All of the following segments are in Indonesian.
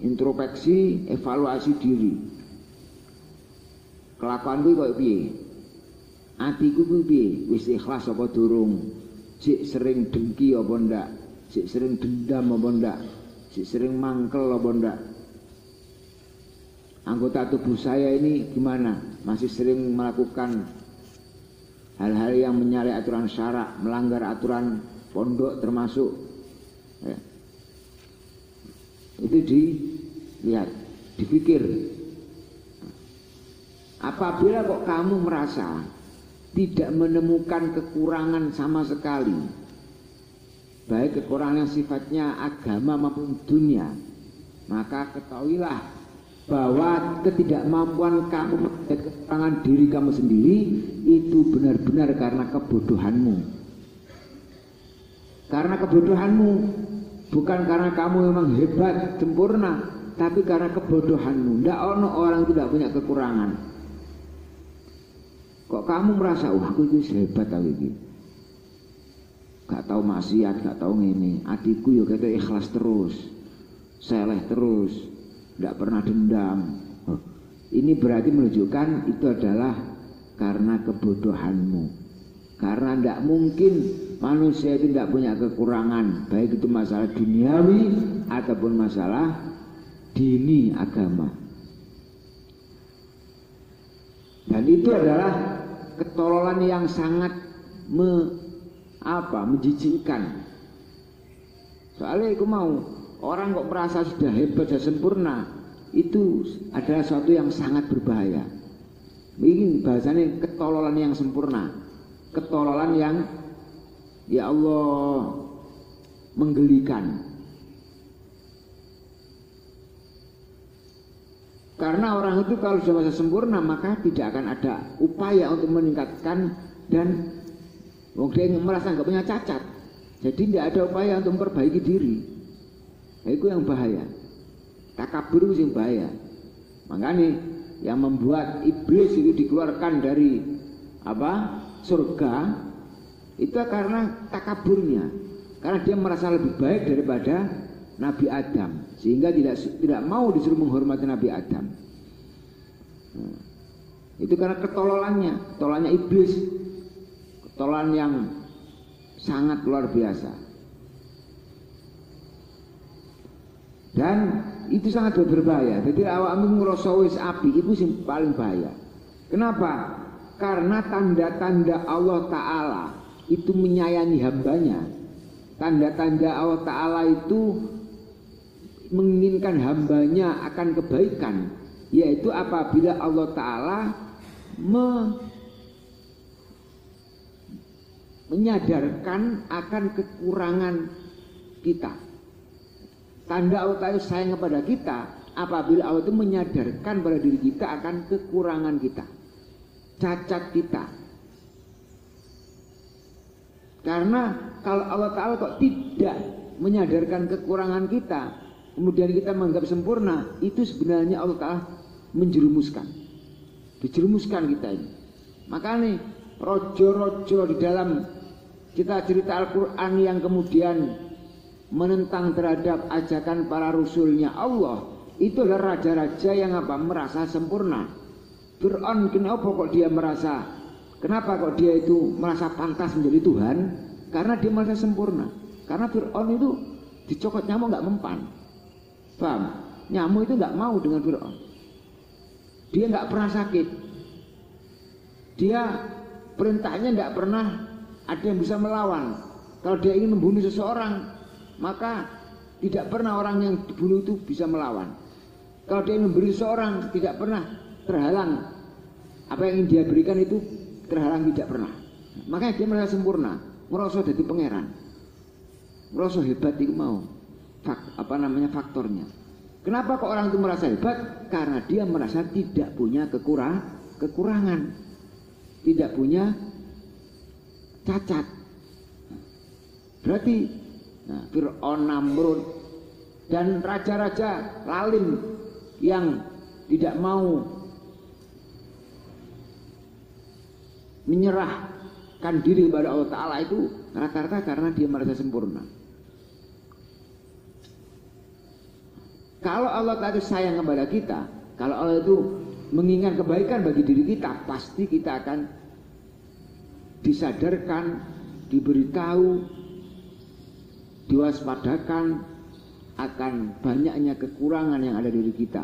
introspeksi, evaluasi diri. Kelakuanku kok piye? Atiku ku piye? Wis ikhlas apa durung? Sik sering dengki apa ndak? Sik sering dendam apa ndak? Sik sering mangkel apa ndak? Anggota tubuh saya ini gimana? Masih sering melakukan hal-hal yang menyalahi aturan syara, melanggar aturan pondok termasuk ya. Itu dilihat, dipikir. Apabila kok kamu merasa tidak menemukan kekurangan sama sekali, baik kekurangan yang sifatnya agama maupun dunia, maka ketahuilah bahwa ketidakmampuan kamu dan kekurangan diri kamu sendiri itu benar-benar karena kebodohanmu. Karena kebodohanmu, bukan karena kamu memang hebat, sempurna, tapi karena kebodohanmu. Tidak ono orang tidak punya kekurangan. Kok kamu merasa, wah aku itu hebat tau ini, gak tahu maksiat, gak tahu ngene. Adikku ya kata ikhlas terus, seleh terus, tidak pernah dendam. Ini berarti menunjukkan itu adalah karena kebodohanmu. Karena tidak mungkin manusia itu tidak punya kekurangan, baik itu masalah duniawi ataupun masalah dini agama. Dan itu adalah ketololan yang sangat menjijikkan. Soalnya aku mau orang kok merasa sudah hebat, sudah sempurna, itu adalah sesuatu yang sangat berbahaya. Ini bahasanya ketololan yang sempurna, ketololan yang ya Allah menggelikan. Karena orang itu kalau sudah merasa sempurna maka tidak akan ada upaya untuk meningkatkan, dan dia merasa nggak punya cacat, jadi tidak ada upaya untuk memperbaiki diri. Nah, itu yang bahaya. Takabur itu yang bahaya. Makanya yang membuat iblis itu dikeluarkan dari surga itu karena takaburnya, karena dia merasa lebih baik daripada Nabi Adam, sehingga tidak mau disuruh menghormati Nabi Adam. Nah, itu karena ketololannya iblis, ketololan yang sangat luar biasa. Dan itu sangat berbahaya. Jadi awakmu ngrasa wis api itu sing paling bahaya. Kenapa? Karena tanda-tanda Allah Ta'ala itu menyayangi hambanya. Tanda-tanda Allah Ta'ala itu menginginkan hambanya akan kebaikan, yaitu apabila Allah Ta'ala menyadarkan akan kekurangan kita. Tanda Allah Ta'ala sayang kepada kita apabila Allah itu menyadarkan pada diri kita akan kekurangan kita, cacat kita. Karena kalau Allah Ta'ala kok tidak menyadarkan kekurangan kita, kemudian kita menganggap sempurna, itu sebenarnya Allah Ta'ala dijerumuskan kita ini. Makanya rojo-rojo di dalam kita cerita Al-Quran yang kemudian menentang terhadap ajakan para rasulnya Allah, itu adalah raja-raja yang merasa sempurna. Fir'aun kenapa kok dia merasa, kenapa kok dia itu merasa pantas menjadi Tuhan? Karena dia merasa sempurna. Karena Fir'aun itu dicokot nyamuk nggak mempan. Paham? Nyamuk itu nggak mau dengan Fir'aun. Dia nggak pernah sakit. Dia perintahnya nggak pernah ada yang bisa melawan. Kalau dia ingin membunuh seseorang, maka tidak pernah orang yang dibunuh itu bisa melawan. Kalau dia ingin memberi seseorang, tidak pernah terhalang. Apa yang ingin dia berikan itu terhalang, tidak pernah. Makanya dia merasa sempurna, merasa jadi pangeran, merasa hebat itu mau. Faktornya. Kenapa kok orang itu merasa hebat? Karena dia merasa tidak punya kekurangan, tidak punya cacat. Berarti Fir'aun, Namrud, dan raja-raja lalim yang tidak mau menyerahkan diri kepada Allah Ta'ala itu rata-rata karena dia merasa sempurna. Kalau Allah tadi sayang kepada kita, kalau Allah itu menginginkan kebaikan bagi diri kita, pasti kita akan disadarkan, diberitahu, diwaspadakan akan banyaknya kekurangan yang ada di diri kita.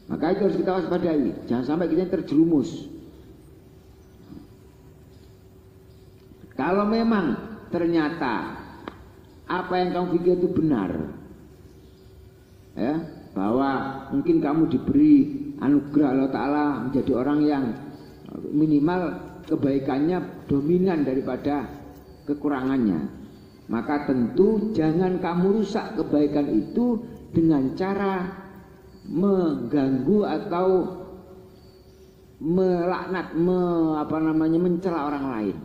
Maka itu harus kita waspadai, jangan sampai kita terjerumus. Kalau memang ternyata apa yang kamu pikir itu benar, ya, bahwa mungkin kamu diberi anugerah Allah Ta'ala menjadi orang yang minimal kebaikannya dominan daripada kekurangannya, maka tentu jangan kamu rusak kebaikan itu dengan cara mengganggu atau melaknat, mencela orang lain.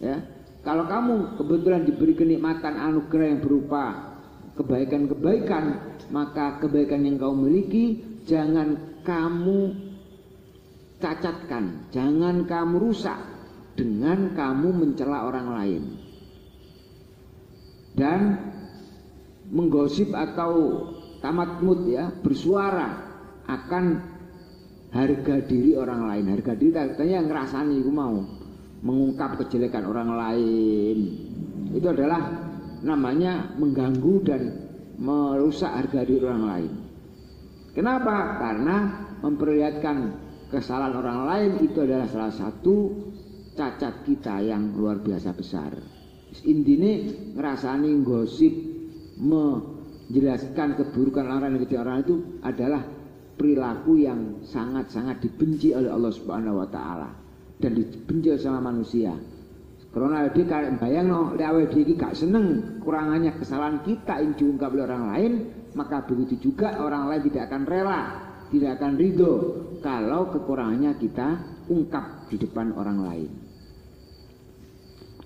Ya, kalau kamu kebetulan diberi kenikmatan anugerah yang berupa kebaikan-kebaikan, maka kebaikan yang kau miliki jangan kamu cacatkan, jangan kamu rusak dengan kamu mencela orang lain dan menggosip atau tamatmud, ya, bersuara akan harga diri orang lain. Harga diri katanya ngerasani, aku mau mengungkap kejelekan orang lain, itu adalah namanya mengganggu dan merusak harga diri orang lain. Kenapa? Karena memperlihatkan kesalahan orang lain itu adalah salah satu cacat kita yang luar biasa besar. Intinya ngerasani gosip, menjelaskan keburukan orang itu adalah perilaku yang sangat-sangat dibenci oleh Allah Subhanahu wa Ta'ala dan dibenci sama manusia. Karena dia kalian bayang dia gak seneng kurangannya kesalahan kita yang diungkap oleh orang lain, maka begitu juga orang lain tidak akan rela, tidak akan ridho kalau kekurangannya kita ungkap di depan orang lain.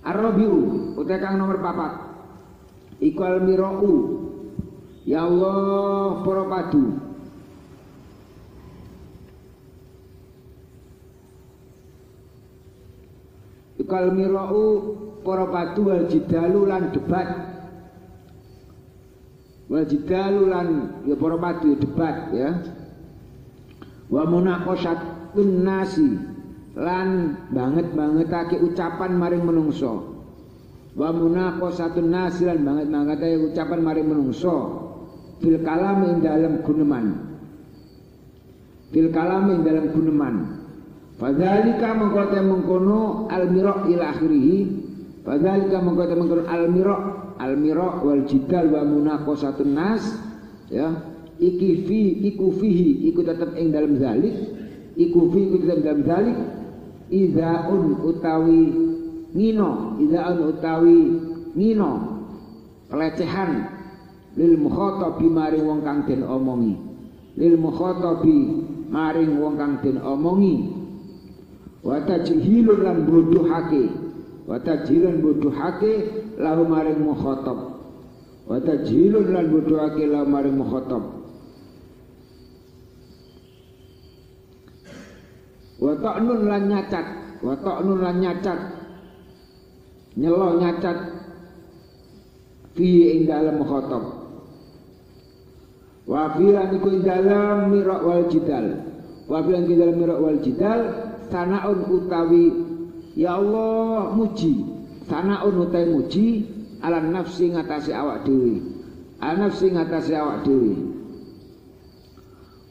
Ar-Rabi'u utai kang nomor 4 iqal mira'u, ya Allah para padu, iqal mira'u para padu wal jidalu lan debat, wal jidalu lan ya para padu debat, ya, wa munaqashatun nasi lan bangetake ucapan maring menungso, wa munaqashatun nasi lan bangetake ucapan maring menungso fil kalam ing dalem guneman, fil kalam ing dalem guneman. Fadzalika mengkote mengkono al-mira' ila akhirih, fadzalika mengkote mengkono al-mira' wal jidal wa munaqashatun nas, ya, iku tetep ing dalem zalik, iku tetep dalam zalik izaun utawi ngino pelecehan lil mukhatabi maring wong kang den omongi, lil mukhatabi maring wong kang den omongi, wa tajhilun lan bodohake, wa tajhilun bodohake lahu maring mukhatab, wa tajhilun lan bodohake lahu maring mukhatab, wa ta'nun lan nyacat, wa ta'nun lan nyacat, nyelo nyacat fi ing dalem mukhatab, wa fi lan iku ing dalem mira' wal jidal, wa fi lan ing dalem mira' wal jidal sanaun utawi, ya Allah muji, sanaun utawi muji ala nafsi ngatasi awak dhewe, ala nafsi ngatasi awak dhewe,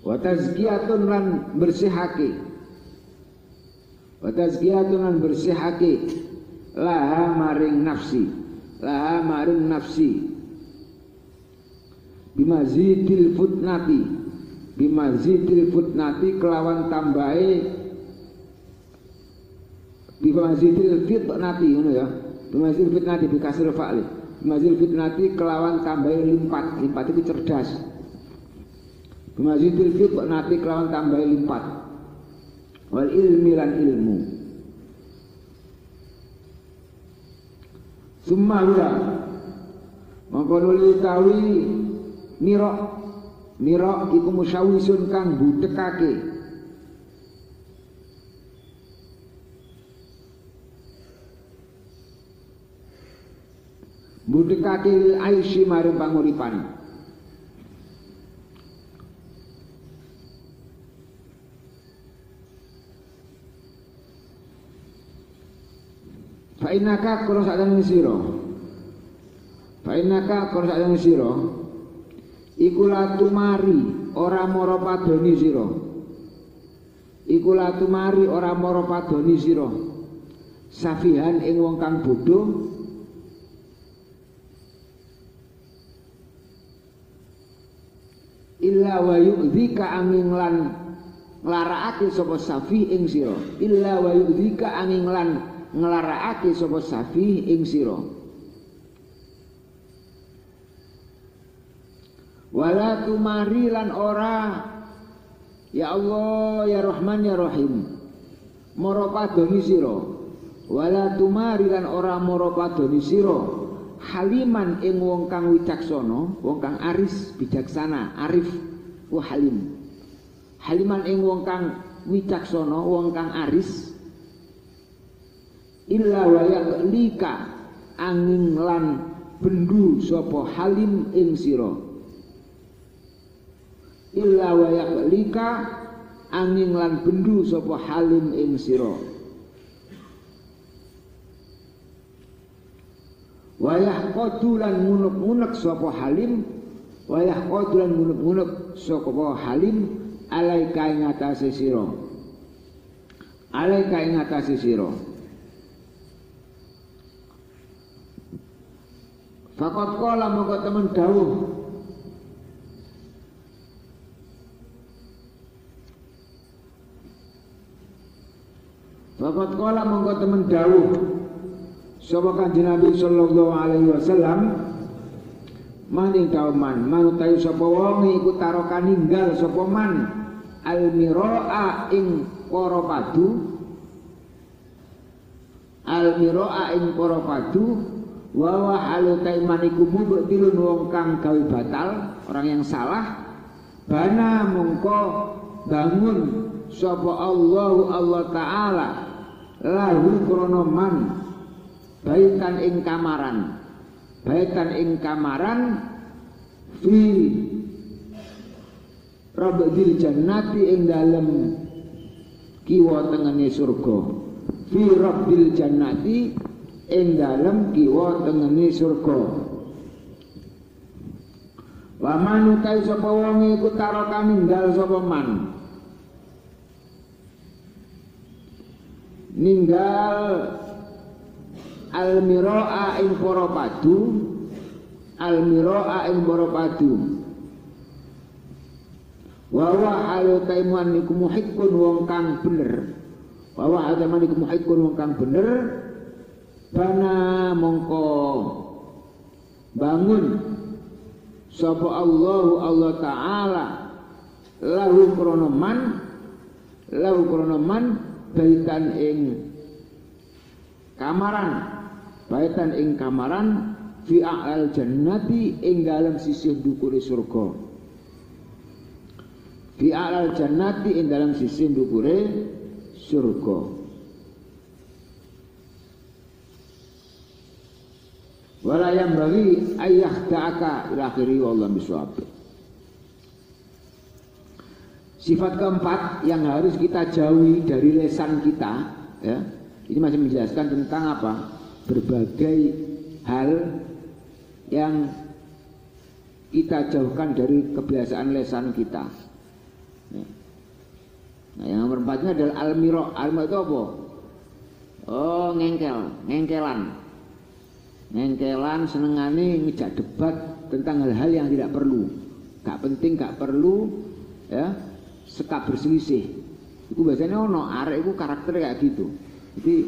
wa tazkiyatun lan bersihake, wa tazkiyatun lan bersihake laha maring nafsi, laha maring nafsi bimazidil futnati, bimazidil futnati kelawan tambahe, bimazidil fitnati, ngono ya, bimazidil fitnati bikasir fa'li, bimazidil fitnati kelawan tambahe limpat, limpat itu cerdas, bimazidil fitnati kelawan tambahe limpat, wal ilmi lan ilmu. Summa huwa mongko tawi mira iku musyawisun kang budekake, budekake lil aisy maring panguripan. Fa innaka kula sakjane sira. Fa innaka kula sakjane sira iku latumari ora mara padoni sira. Iku latumari ora mara padoni sira. Safihan ing wong kang bodho illa wa yu'dzika angin lan nglarakake sapa safi ing sira. Illa wa yu'dzika angin lan nglarakake sapa safi ing sira. Wala tumari lan ora ya Allah ya Rahman ya Rahim mara padoni sira. Wala tumari lan ora mara padoni sira haliman ing wong kang wicaksana, wong kang aris bijaksana, arif wa halim. Haliman ing wong kang wicaksana, wong kang aris illa wa yaqlika angin lan bendu sapa halim ing sira. Illa wa yaqlika angin lan bendu sapa halim ing sira. Wayah kodulan ngunek-ngunek sapa halim, wayah kodulan ngunek-ngunek sapa halim alaika ing atase sira. Alaika ing atase sira. Faqat qala mongko temen dawuh Faqat qala mongko temen dawuh sapa Kanjeng Nabi sallallahu alaihi wasallam maning kauman manutai sapa wong iku taroka ninggal sapa man almiraa ing para padu almiraa ing para padu wa wa halu taiman iku mubtilun wong kang gawe batal orang yang salah bana mongko bangun sapa Allah taala lahu krana man baitan ing kamaran fi rabdil jannati ing dalem kiwa tengene surga. Fi rabdil jannati ing dalem kiwa tengene surga. Wa manutai sapa wong iku taraka ninggal sapa man ninggal almiraa ing para padu almiraa ing para padu wa wa halu taiman iku muhiqqun wong kang bener wa wa taiman iku muhiqqun wong kang bener bana mongko bangun sapa Allah taala lahu krana man baitan ing kamaran fi a'al jannati ing dalam sisih dukure surga. Fi a'al jannati ing dalam sisih dukure surga. Wala yang bagi ayah ta'aka ila akhiri wallahu bisawab. Sifat keempat yang harus kita jauhi dari lisan kita, ya. Ini masih menjelaskan tentang apa? Berbagai hal yang kita jauhkan dari kebiasaan lisan kita. Nah, yang nomor 4-nya adalah almiro. Almiro itu apa? Oh, ngengkelan senengane ngejak debat tentang hal-hal yang tidak perlu, gak penting, gak perlu, ya, sekap berselisih. Itu biasanya arek itu karakter kayak gitu. Jadi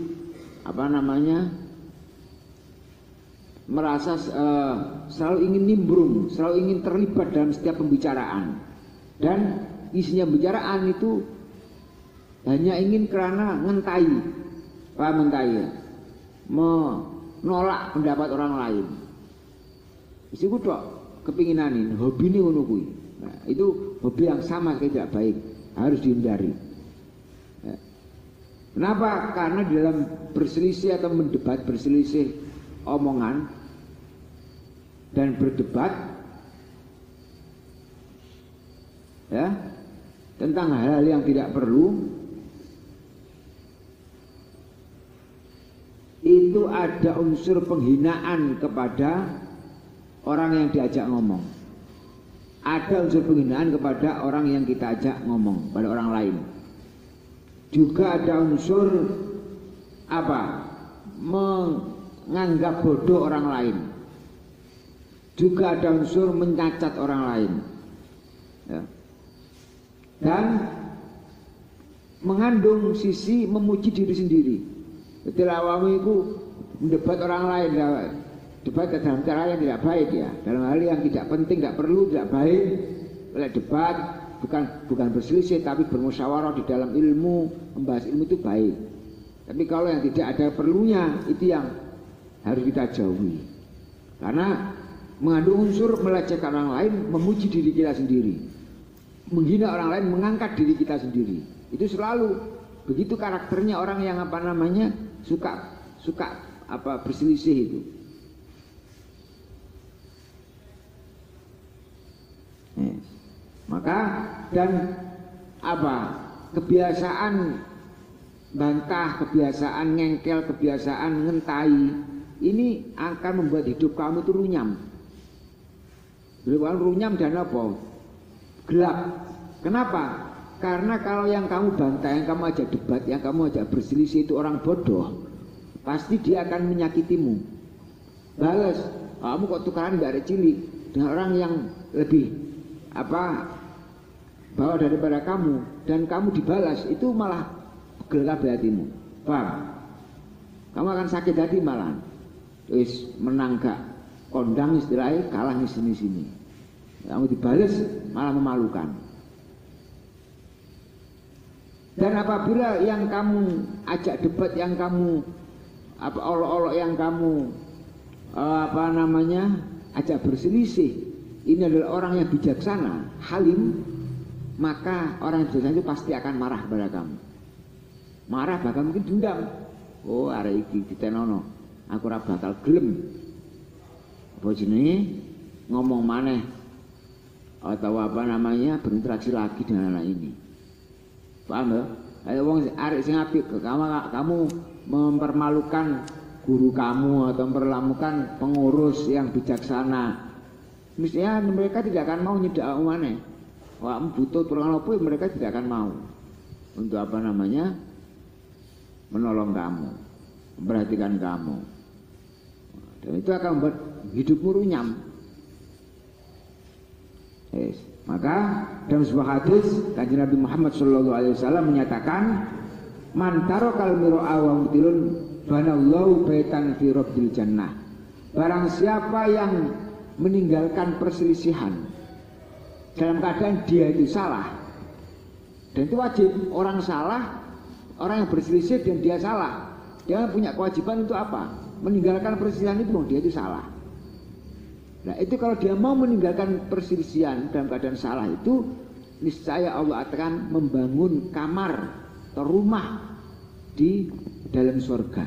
apa namanya, merasa selalu ingin nimbrung, selalu ingin terlibat dalam setiap pembicaraan, dan isinya pembicaraan itu hanya ingin karena ngentai, ya, menolak pendapat orang lain. Isi kudu kepinginan ini, hobi ini ngono kuwi. Nah, itu hobi yang sama sekali tidak baik, harus dihindari. Kenapa? Karena di dalam berselisih atau mendebat, berselisih omongan, dan berdebat ya tentang hal-hal yang tidak perlu, itu ada unsur penghinaan kepada orang yang diajak ngomong. Ada unsur penghinaan kepada orang yang kita ajak ngomong, pada orang lain. Juga ada unsur apa? Menganggap bodoh orang lain. Juga ada unsur mencacat orang lain. Ya. Dan mengandung sisi memuji diri sendiri. Ketika awam itu mendebat orang lain, debat dalam cara yang tidak baik ya, dalam hal yang tidak penting, tidak perlu, tidak baik. Oleh debat bukan berselisih tapi bermusyawarah di dalam ilmu, membahas ilmu itu baik. Tapi kalau yang tidak ada perlunya itu yang harus kita jauhi. Karena mengandung unsur melecehkan orang lain, memuji diri kita sendiri, menghina orang lain, mengangkat diri kita sendiri. Itu selalu begitu karakternya orang yang apa namanya suka apa berselisih itu. Maka dan apa kebiasaan bantah, kebiasaan ngengkel, kebiasaan ngentai ini akan membuat hidup kamu itu runyam. Runyam dan apa? Gelap. Kenapa? Karena kalau yang kamu bantah, yang kamu ajak debat, yang kamu ajak berselisih itu orang bodoh, pasti dia akan menyakitimu. Balas, kamu kok tukaran gak ada cilik dengan orang yang lebih apa bawah daripada kamu, dan kamu dibalas, itu malah gelap hatimu. Paham? Kamu akan sakit hati malah. Terus menang gak kondang istilahnya, kalah di sini-sini. Kamu dibalas malah memalukan. Dan apabila yang kamu ajak debat, yang kamu apa olok-olok, yang kamu apa namanya ajak berselisih, ini adalah orang yang bijaksana, halim, maka orang yang bijaksana itu pasti akan marah kepada kamu. Marah, bahkan mungkin dendam. Oh, arek iki ditenono, aku ora bakal gelem apa jenenge ngomong maneh atau apa namanya berinteraksi lagi dengan anak ini. Paham ya? Ayo wong arek sing apik, kamu mempermalukan guru kamu atau mempermalukan pengurus yang bijaksana. Mestinya mereka tidak akan mau nyedak maneh. Wah, butuh pertolongan apa, mereka tidak akan mau untuk apa namanya menolong kamu, memperhatikan kamu. Dan itu akan membuat hidupmu runyam. Yes. Maka dalam sebuah hadis Kanjeng Nabi Muhammad SAW menyatakan, man tarakal mir'a wa mutilun banallahu baitan fi rabbil jannah. Barang siapa yang meninggalkan perselisihan dalam keadaan dia itu salah, dan itu wajib, orang salah, orang yang berselisih dan dia salah, dia punya kewajiban untuk apa? Meninggalkan perselisihan itu, dia itu salah. Nah itu kalau dia mau meninggalkan perselisihan dalam keadaan salah itu, niscaya Allah akan membangun kamar atau rumah di dalam surga.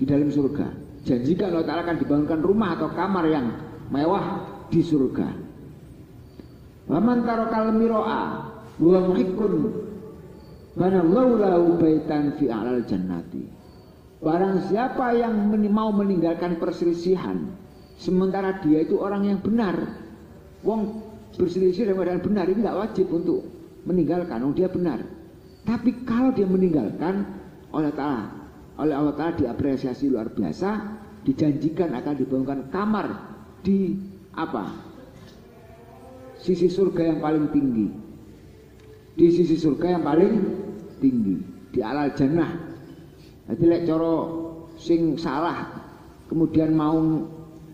Di dalam surga. Janjikan Allah Ta'ala akan dibangunkan rumah atau kamar yang mewah di surga. Waman tarakal miro'a wa muhiqqun banallahu lahu baitan fi a'lal jannati. Barang siapa yang mau meninggalkan perselisihan sementara dia itu orang yang benar, wong berselisih dalam keadaan benar ini tidak wajib untuk meninggalkan, wong dia benar. Tapi kalau dia meninggalkan, oleh Allah Ta'ala diapresiasi luar biasa, dijanjikan akan dibangunkan kamar di apa? Sisi surga yang paling tinggi. Di sisi surga yang paling tinggi, di alal jannah. Jadi lek coro sing salah kemudian mau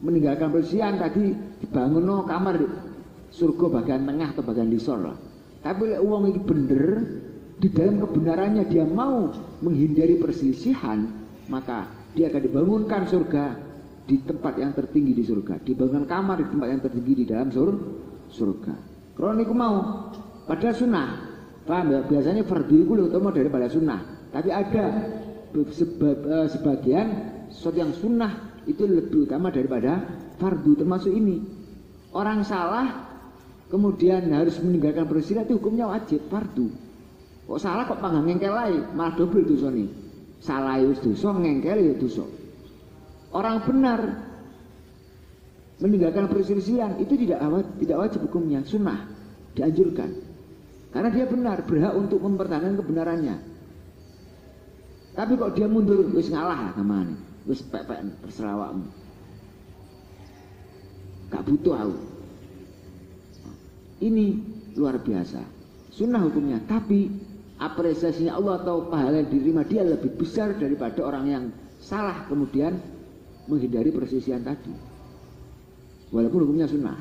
meninggalkan perselisihan tadi dibangun no kamar surga bagian tengah atau bagian lisor lah. Tapi lek uang ini bener, di dalam kebenarannya dia mau menghindari perselisihan, maka dia akan dibangunkan surga di tempat yang tertinggi di surga, dibangunkan kamar di tempat yang tertinggi di dalam surga. Kalau niku mau pada sunnah, paham ya? Biasanya fardhu itu lebih utama daripada sunnah. Tapi ada sebagian sesuatu yang sunnah itu lebih utama daripada fardu. Termasuk ini, orang salah kemudian harus meninggalkan berzina itu hukumnya wajib, fardu. Kok salah kok panggang ngengkel ae, malah double dosa nih. Salah itu dosa, ngengkel itu dosa. Orang benar meninggalkan perselisihan itu tidak wajib hukumnya, sunnah, dianjurkan. Karena dia benar, berhak untuk mempertahankan kebenarannya. Tapi kok dia mundur, wis ngalah kemana? Wis pepen terserah awakmu. Gak butuh aku. Ini luar biasa. Sunnah hukumnya, tapi apresiasinya Allah atau pahala yang diterima dia lebih besar daripada orang yang salah kemudian menghindari perselisihan tadi. Walaupun hukumnya sunnah.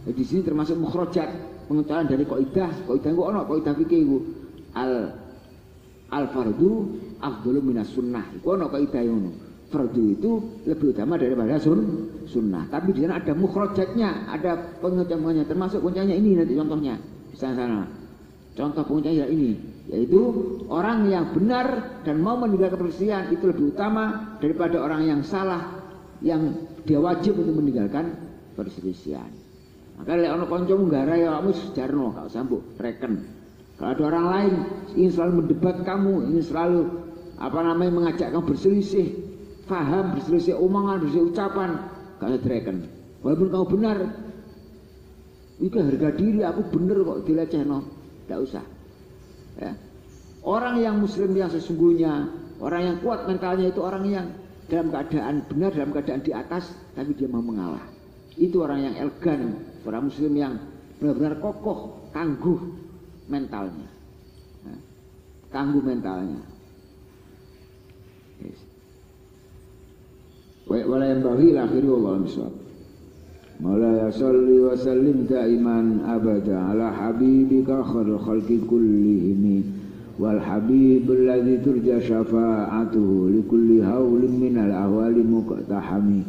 Jadi di sini termasuk mukhrajat, pengetahuan dari kaidah itu ono kaidah fikih itu al fardu afdalu minas sunnah. Iku ono kaidah ngono. Fardu itu lebih utama daripada sunnah. Tapi di sana ada mukhrajatnya, ada pengetahuannya, termasuk puncaknya ini nanti contohnya. Di sana. Contoh puncaknya ini, yaitu orang yang benar dan mau meninggalkan perselisihan itu lebih utama daripada orang yang salah yang dia wajib untuk meninggalkan perselisihan. Maka lek ana kanca munggara ya kamu sejarno, gak usah mbok reken. Kalau ada orang lain ingin selalu mendebat kamu, ingin selalu mengajak kamu berselisih, faham, berselisih omongan, berselisih ucapan, gak usah direken. Walaupun kamu benar, itu harga diri aku bener kok dilecehno, gak usah. Ya. Orang yang muslim yang sesungguhnya, orang yang kuat mentalnya itu orang yang dalam keadaan benar, dalam keadaan di atas, tapi dia mau mengalah. Itu orang yang elegan, orang muslim yang benar-benar kokoh, tangguh mentalnya. Tangguh mentalnya. Wala yang bagi akhiri wallahu a'lam. Mala ya salli wa sallim daiman abada ala habibika khairul khalqi kullihim wal habibul ladzi turja syafa'atuhu likulli haulin minal ahwali muqtahami.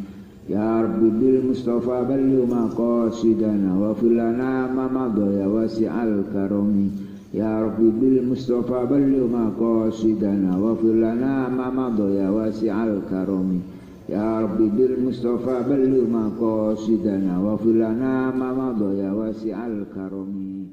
Ya Rabbi bil Mustafa balligh maqasidana wa fil lana ma madha ya wasi'al karami. Ya Rabbi bil Mustafa balligh maqasidana wa fil lana ma madha ya wasi'al karami. Ya Rabbi bil Mustafa balligh maqasidana wa fil lana ma madha ya wasi'al karami.